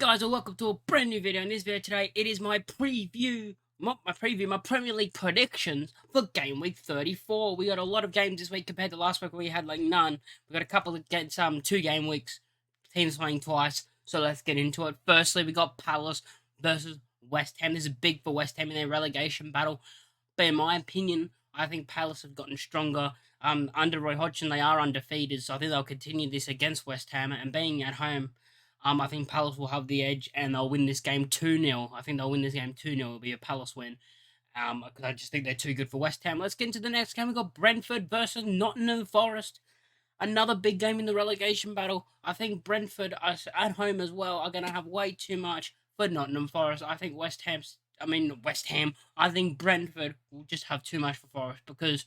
guys, and welcome to a brand new video. In this video today, it is my preview, not my preview, my Premier League predictions for Game Week 34. We got a lot of games this week compared to last week where we had like none. We got a couple of games, 2 game weeks, teams playing twice. So let's get into it. Firstly, we got Palace versus West Ham. This is big for West Ham in their relegation battle. But in my opinion, I think Palace have gotten stronger. Under Roy Hodgson, they are undefeated, so I think they'll continue this against West Ham. And being at home, I think Palace will have the edge and they'll win this game 2-0. I think they'll win this game 2-0. It'll be a Palace win. Because I just think they're too good for West Ham. Let's get into the next game. We've got Brentford versus Nottingham Forest. Another big game in the relegation battle. I think Brentford at home as well are going to have way too much for Nottingham Forest. I think I think Brentford will just have too much for Forest because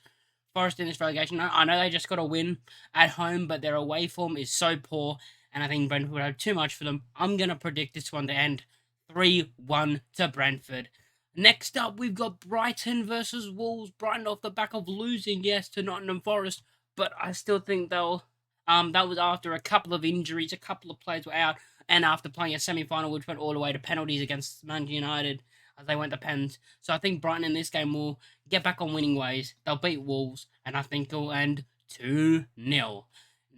Forest in this relegation, I know they just got a win at home, but their away form is so poor, and I think Brentford would have too much for them. I'm going to predict this one to end 3-1 to Brentford. Next up, we've got Brighton versus Wolves. Brighton off the back of losing, yes, to Nottingham Forest, but I still think they'll... that was after a couple of injuries, a couple of players were out, and after playing a semi-final which went all the way to penalties against Man United as they went to pens. So I think Brighton in this game will get back on winning ways. They'll beat Wolves, and I think it'll end 2-0.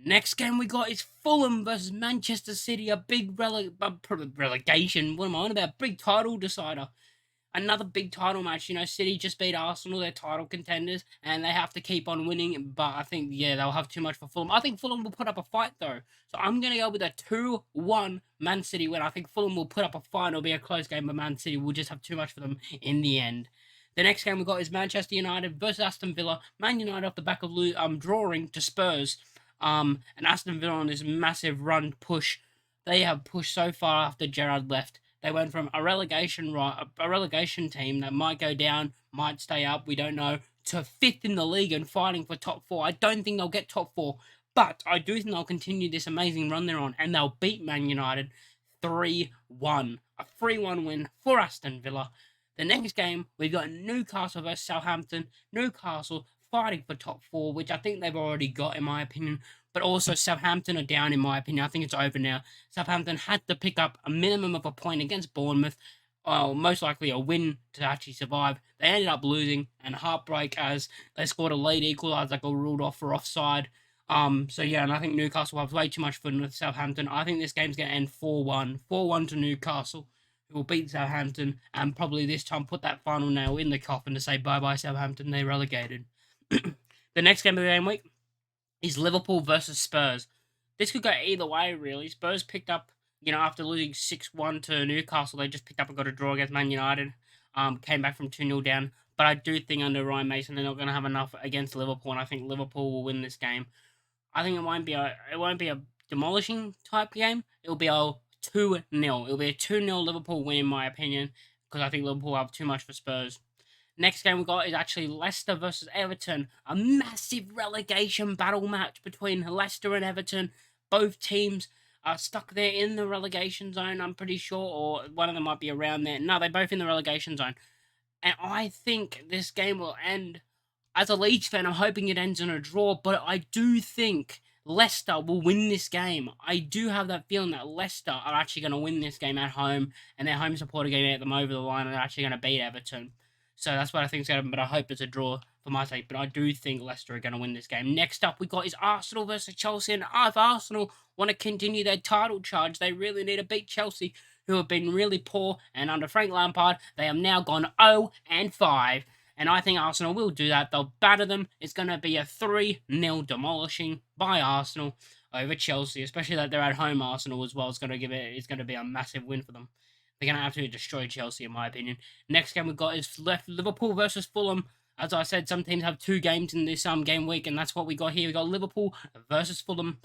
Next game we got is Fulham versus Manchester City, a big relegation. What am I on about? Big title decider. Another big title match. You know, City just beat Arsenal, their title contenders, and they have to keep on winning. But I think, they'll have too much for Fulham. I think Fulham will put up a fight, though. So I'm going to go with a 2-1 Man City win. I think Fulham will put up a fight. It'll be a close game, but Man City will just have too much for them in the end. The next game we got is Manchester United versus Aston Villa. Man United off the back of drawing to Spurs. And Aston Villa on this massive run push. They have pushed so far after Gerrard left. They went from a relegation team that might go down, might stay up, we don't know, to 5th in the league and fighting for top 4. I don't think they'll get top 4, but I do think they'll continue this amazing run they're on, and they'll beat Man United 3-1. A 3-1 win for Aston Villa. The next game, we've got Newcastle versus Southampton. Newcastle fighting for top 4, which I think they've already got, in my opinion. But also Southampton are down, in my opinion. I think it's over now. Southampton had to pick up a minimum of a point against Bournemouth. Most likely a win to actually survive. They ended up losing, and heartbreak as they scored a late equaliser that got ruled off for offside. And I think Newcastle have way too much fun with Southampton. I think this game's going to end 4-1. 4-1 to Newcastle, who will beat Southampton, and probably this time put that final nail in the coffin to say bye-bye Southampton, they're relegated. The next game of the game week is Liverpool versus Spurs. This could go either way, really. Spurs picked up, after losing 6-1 to Newcastle, they just picked up and got a draw against Man United. Came back from 2-0 down. But I do think under Ryan Mason, they're not going to have enough against Liverpool, and I think Liverpool will win this game. I think it won't be a demolishing type game. It'll be a 2-0. It'll be a 2-0 Liverpool win, in my opinion, because I think Liverpool have too much for Spurs. Next game we got is actually Leicester versus Everton. A massive relegation battle match between Leicester and Everton. Both teams are stuck there in the relegation zone, I'm pretty sure, or one of them might be around there. No, they're both in the relegation zone. And I think this game will end, as a Leeds fan, I'm hoping it ends in a draw, but I do think Leicester will win this game. I do have that feeling that Leicester are actually going to win this game at home, and their home support are going to get them over the line and they're actually going to beat Everton. So that's what I think is going to happen, but I hope it's a draw for my sake. But I do think Leicester are going to win this game. Next up we got is Arsenal versus Chelsea. And if Arsenal want to continue their title charge, they really need to beat Chelsea, who have been really poor. And under Frank Lampard, they have now gone 0-5. And I think Arsenal will do that. They'll batter them. It's going to be a 3-0 demolishing by Arsenal over Chelsea, especially that they're at home. Arsenal as well. It's going to be a massive win for them. They're going to absolutely destroy Chelsea, in my opinion. Next game we've got is Liverpool versus Fulham. As I said, some teams have 2 games in this game week, and that's what we got here. We got Liverpool versus Fulham.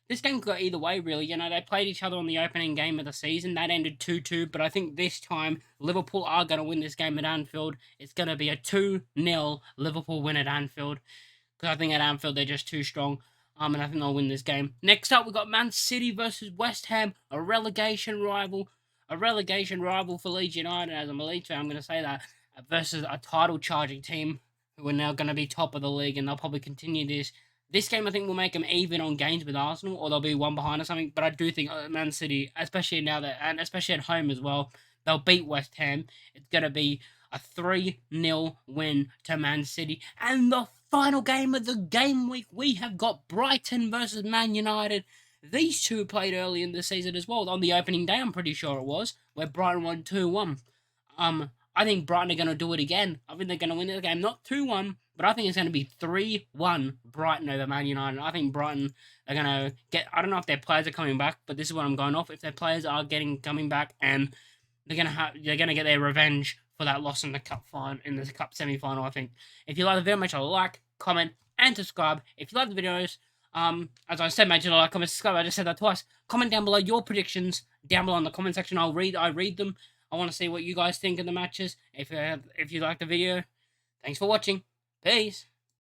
This game could go either way, really. They played each other on the opening game of the season. That ended 2-2, but I think this time Liverpool are going to win this game at Anfield. It's going to be a 2-0 Liverpool win at Anfield, because I think at Anfield they're just too strong. And I think they'll win this game. Next up, we got Man City versus West Ham, a relegation rival. A relegation rival for Leeds United, as I'm a Leeds fan, I'm going to say that, versus a title-charging team who are now going to be top of the league, and they'll probably continue this This game, I think, will make them even on games with Arsenal, or they'll be one behind or something. But I do think Man City, especially now that, and especially at home as well, they'll beat West Ham. It's going to be a 3-0 win to Man City. And the final game of the game week, we have got Brighton versus Man United. These two played early in the season as well. On the opening day, I'm pretty sure it was, where Brighton won 2-1. I think Brighton are going to do it again. I think they're going to win the game, not 2-1, but I think it's going to be 3-1 Brighton over Man United. I think Brighton are going to get, I don't know if their players are coming back, but this is what I'm going off. If their players are coming back, and they're going to get their revenge for that loss in the cup semi-final, I think. If you like the video, make sure to like, comment, and subscribe. If you like the videos, as I said, make sure to like, comment, subscribe. I just said that twice. Comment down below your predictions down below in the comment section. I read them. I want to see what you guys think of the matches. If you like the video, thanks for watching. Peace.